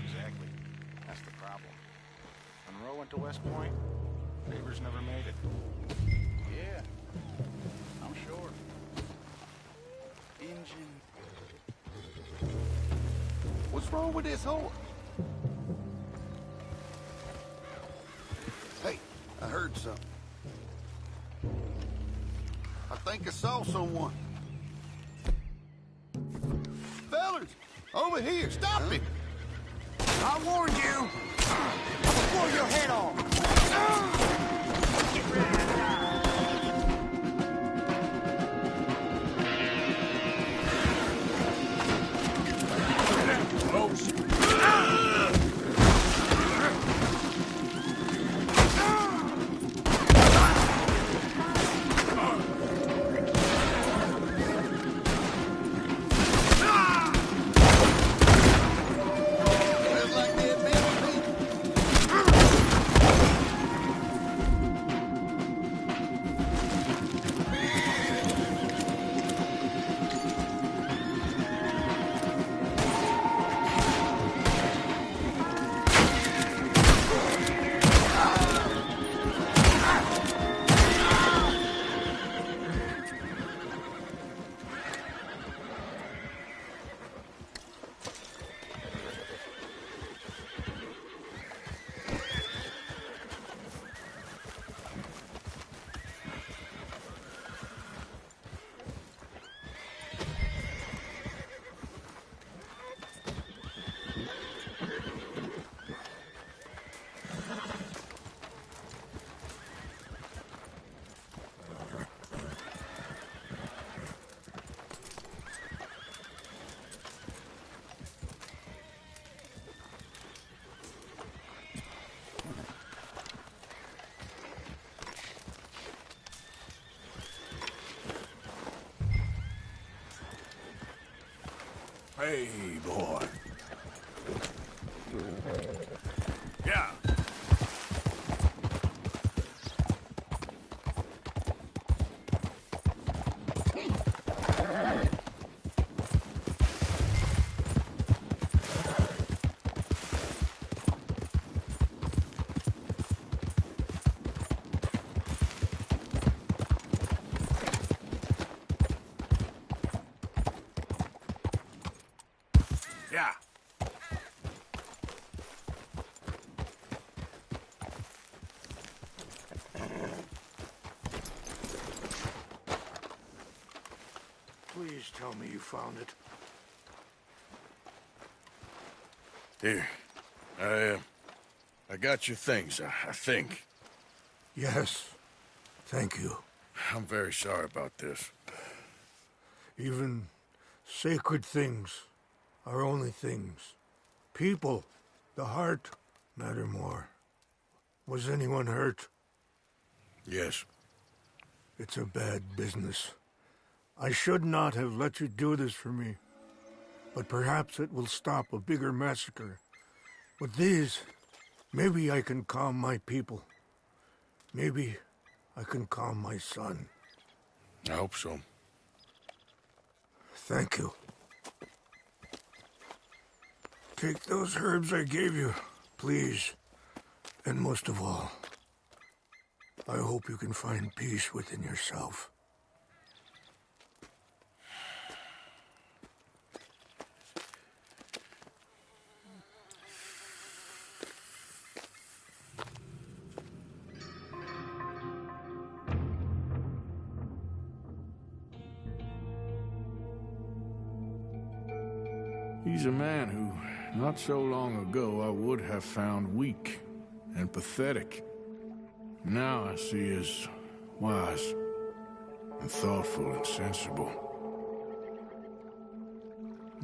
Exactly. That's the problem. Monroe went to West Point. Favors never made it. Yeah. I'm sure. Engine. What's wrong with this horse? Hey, I heard something. I think I saw someone. Fellas, over here, stop it! I warned you! I'll blow your head off! Get rid of that Hey, boy. Yeah. Just tell me you found it. Here. I got your things, I think. Yes. Thank you. I'm very sorry about this. Even sacred things are only things. People, the heart, matter more. Was anyone hurt? Yes. It's a bad business. I should not have let you do this for me. But perhaps it will stop a bigger massacre. With these, maybe I can calm my people. Maybe I can calm my son. I hope so. Thank you. Take those herbs I gave you, please. And most of all, I hope you can find peace within yourself. He's a man who, not so long ago, I would have found weak and pathetic. Now I see as wise and thoughtful and sensible.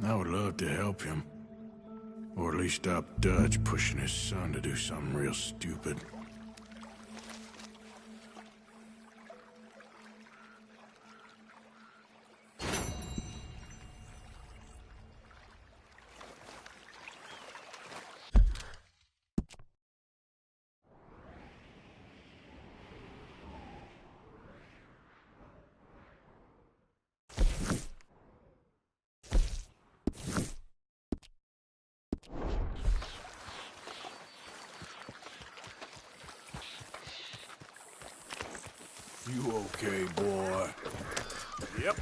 I would love to help him. Or at least stop Dutch pushing his son to do something real stupid. You okay, boy? Yep.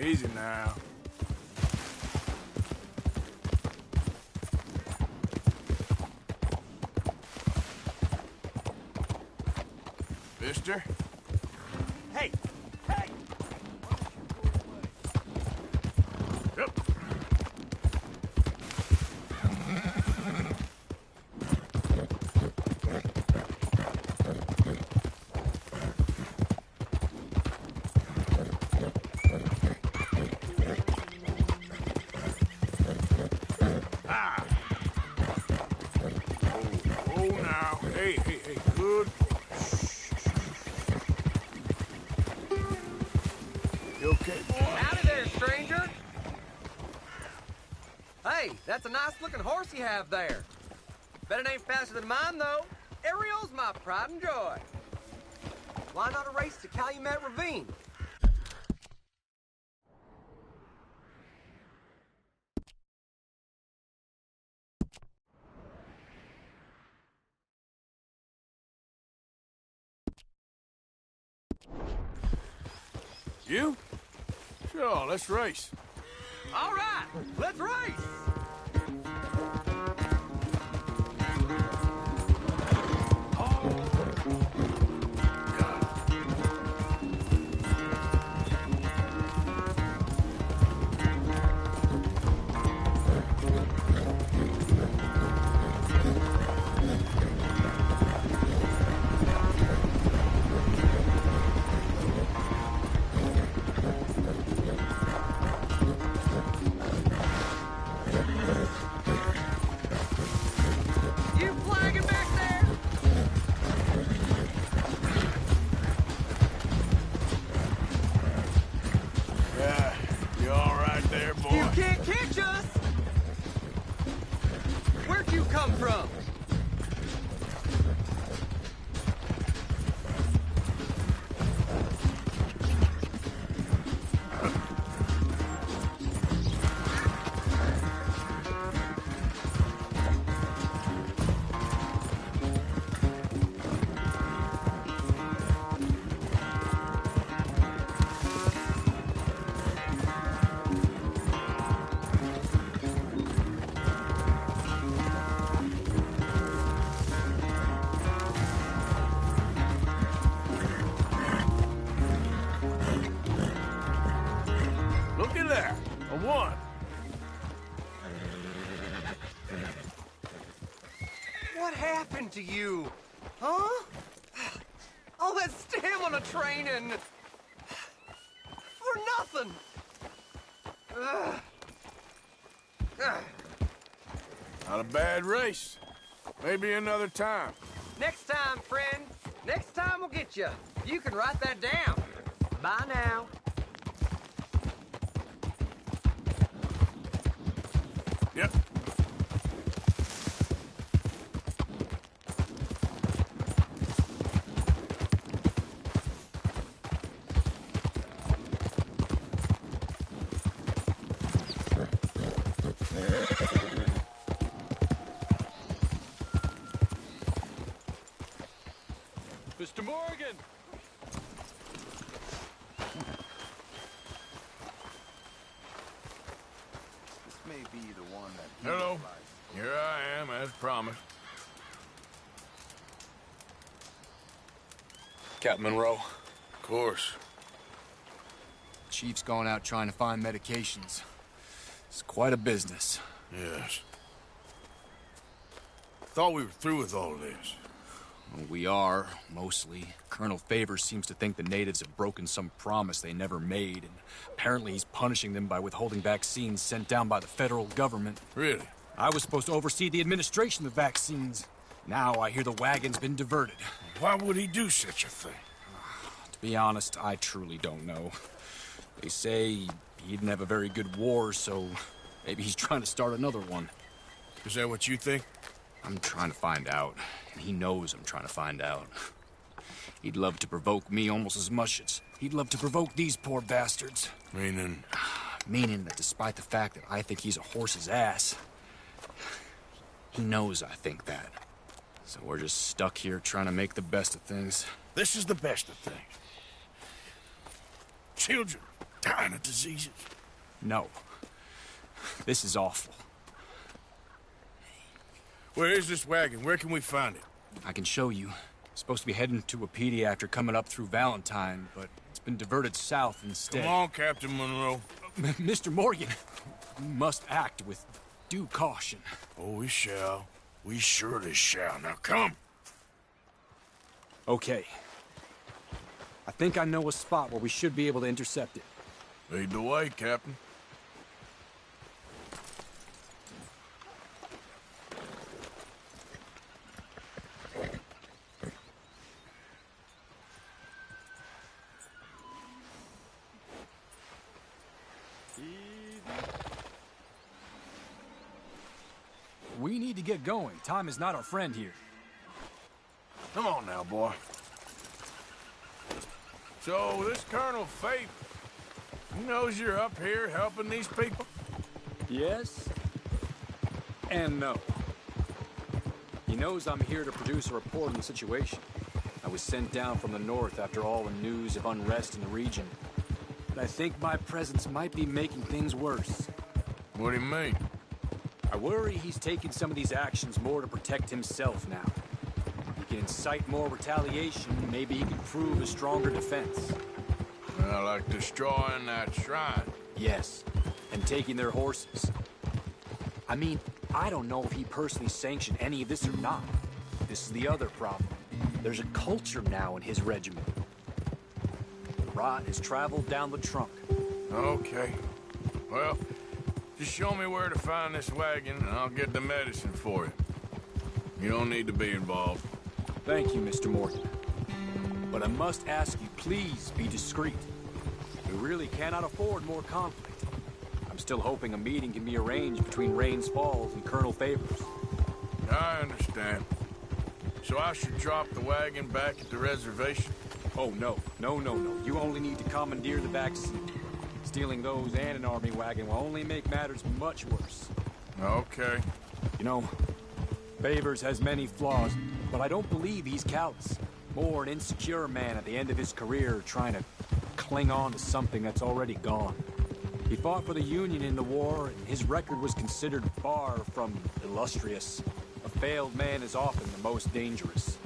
Easy now. Mister? Hey! Hey! Yep. That's a nice-looking horse you have there. Bet it ain't faster than mine, though. Ariel's my pride and joy. Why not a race to Calumet Ravine? You? Sure, let's race. All right, let's race! Where'd you come from? Look at that. A 1. What happened to you? Huh? All that stamina training. For nothing. Ugh. Ugh. Not a bad race. Maybe another time. Next time, friend. Next time we'll get you. You can write that down. Bye now. Yep. Mr. Morgan! This may be the one that... Hello. Here I am, as promised. Captain Monroe. Of course. Chief's gone out trying to find medications. It's quite a business. Yes. Thought we were through with all this. Well, we are, mostly. Colonel Favors seems to think the natives have broken some promise they never made, and apparently he's punishing them by withholding vaccines sent down by the federal government. Really? I was supposed to oversee the administration of the vaccines. Now I hear the wagon's been diverted. Why would he do such a thing? To be honest, I truly don't know. They say he didn't have a very good war, so maybe he's trying to start another one. Is that what you think? I'm trying to find out, and he knows I'm trying to find out. He'd love to provoke me almost as much as he'd love to provoke these poor bastards. Meaning? Meaning that despite the fact that I think he's a horse's ass, he knows I think that. So we're just stuck here trying to make the best of things. This is the best of things. Children dying of diseases. No. This is awful. Where is this wagon? Where can we find it? I can show you. Supposed to be heading to Wapiti after coming up through Valentine, but it's been diverted south instead. Come on, Captain Monroe. Mr. Morgan, you must act with due caution. Oh, we shall. We surely shall. Now, come. Okay. I think I know a spot where we should be able to intercept it. Lead the way, Captain. We need to get going. Time is not our friend here. Come on now, boy. So, this Colonel Fate, he knows you're up here helping these people? Yes. And no. He knows I'm here to produce a report on the situation. I was sent down from the north after all the news of unrest in the region. But I think my presence might be making things worse. What do you mean? I worry he's taking some of these actions more to protect himself now. He can incite more retaliation, maybe he can prove a stronger defense. Like destroying that shrine. Yes, and taking their horses. I mean, I don't know if he personally sanctioned any of this or not. This is the other problem. There's a culture now in his regiment. The rot has traveled down the trunk. Okay. Well, just show me where to find this wagon, and I'll get the medicine for you. You don't need to be involved. Thank you, Mr. Morgan. But I must ask you, please be discreet. We really cannot afford more conflict. I'm still hoping a meeting can be arranged between Rains Falls and Colonel Favors. I understand. So I should drop the wagon back at the reservation? Oh, no. No. You only need to commandeer the back seat. Stealing those and an army wagon will only make matters much worse. Okay. You know, Favors has many flaws, but I don't believe he's callous. More an insecure man at the end of his career trying to cling on to something that's already gone. He fought for the Union in the war, and his record was considered far from illustrious. A failed man is often the most dangerous.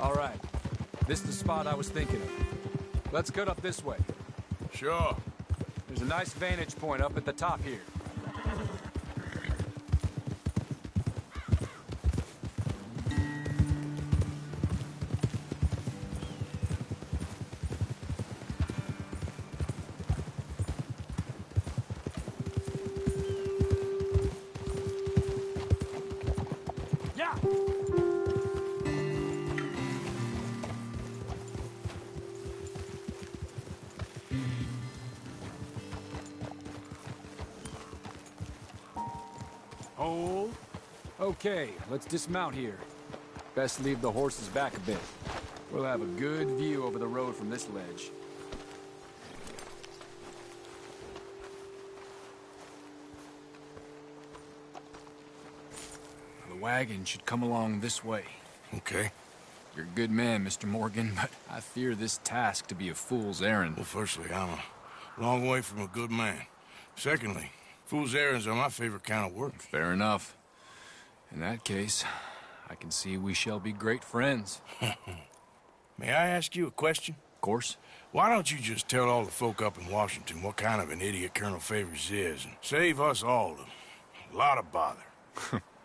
All right. This is the spot I was thinking of. Let's cut up this way. Sure. There's a nice vantage point up at the top here. Hold. Okay, let's dismount here. Best leave the horses back a bit. We'll have a good view over the road from this ledge. The wagon should come along this way. Okay. You're a good man, Mr. Morgan, but I fear this task to be a fool's errand. Well, firstly, I'm a long way from a good man. Secondly, fool's errands are my favorite kind of work. Fair enough. In that case, I can see we shall be great friends. May I ask you a question? Of course. Why don't you just tell all the folk up in Washington what kind of an idiot Colonel Favors is and save us all a lot of bother?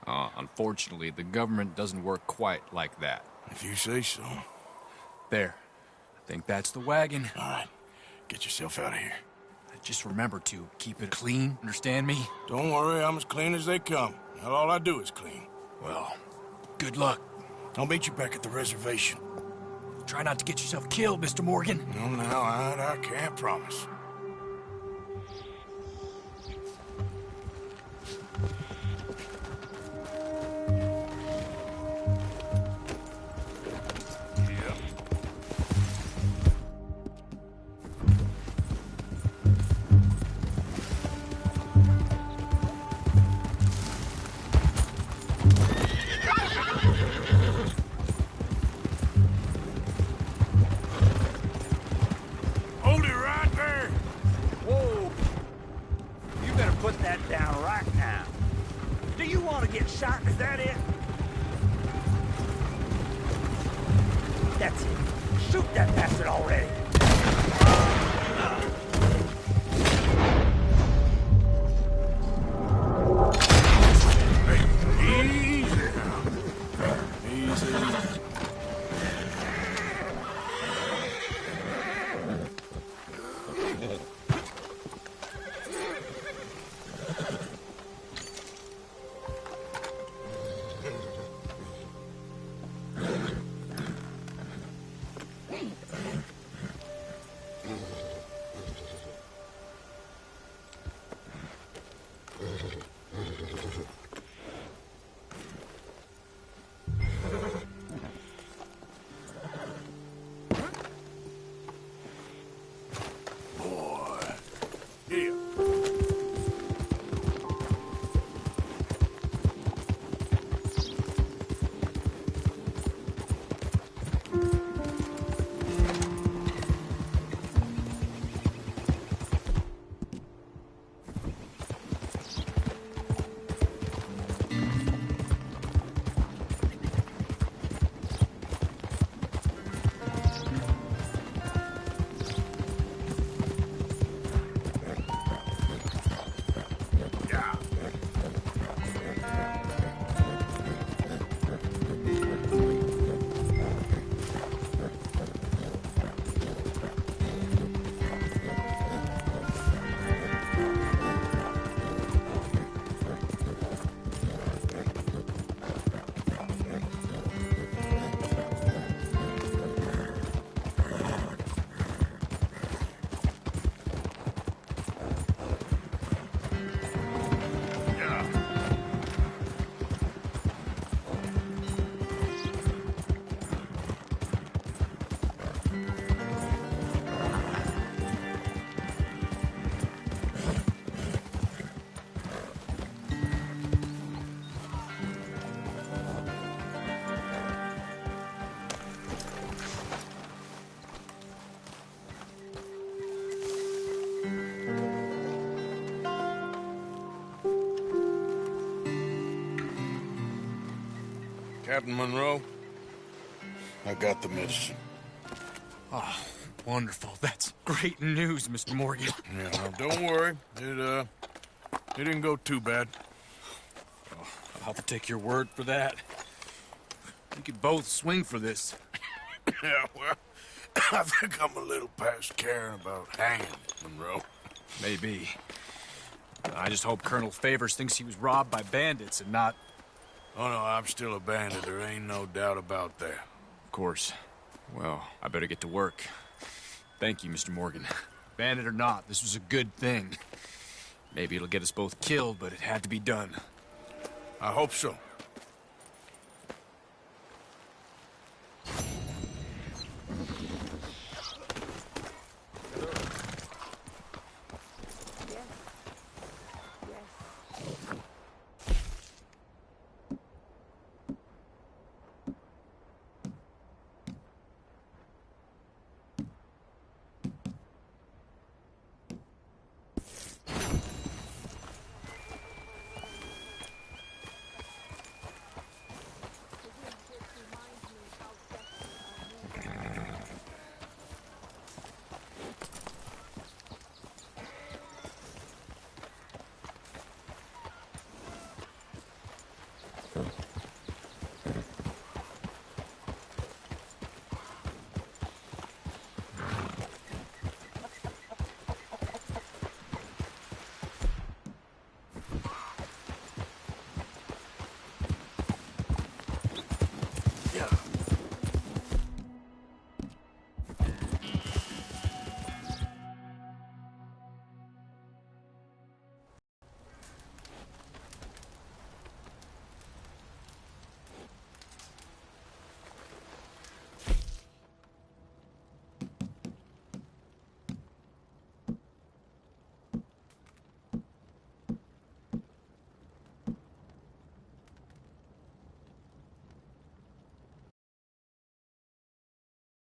Unfortunately, the government doesn't work quite like that. If you say so. There. I think that's the wagon. All right. Get yourself out of here. Just remember to keep it clean, understand me? Don't worry, I'm as clean as they come. Not all I do is clean. Well, good luck. I'll meet you back at the reservation. Try not to get yourself killed, Mr. Morgan. No, I can't promise. Put that down right now. Do you want to get shot? Is that it? That's it. Shoot that bastard already. Hey, easy now. Easy. Captain Monroe, I got the medicine. Oh, wonderful. That's great news, Mr. Morgan. Yeah, no, don't worry. It didn't go too bad. Oh, I'll have to take your word for that. We could both swing for this. Yeah, well, I think I'm a little past caring about hanging, Monroe. Maybe. I just hope Colonel Favors thinks he was robbed by bandits and not... Oh, no, I'm still a bandit. There ain't no doubt about that. Of course. Well, I better get to work. Thank you, Mr. Morgan. Bandit or not, this was a good thing. Maybe it'll get us both killed, but it had to be done. I hope so.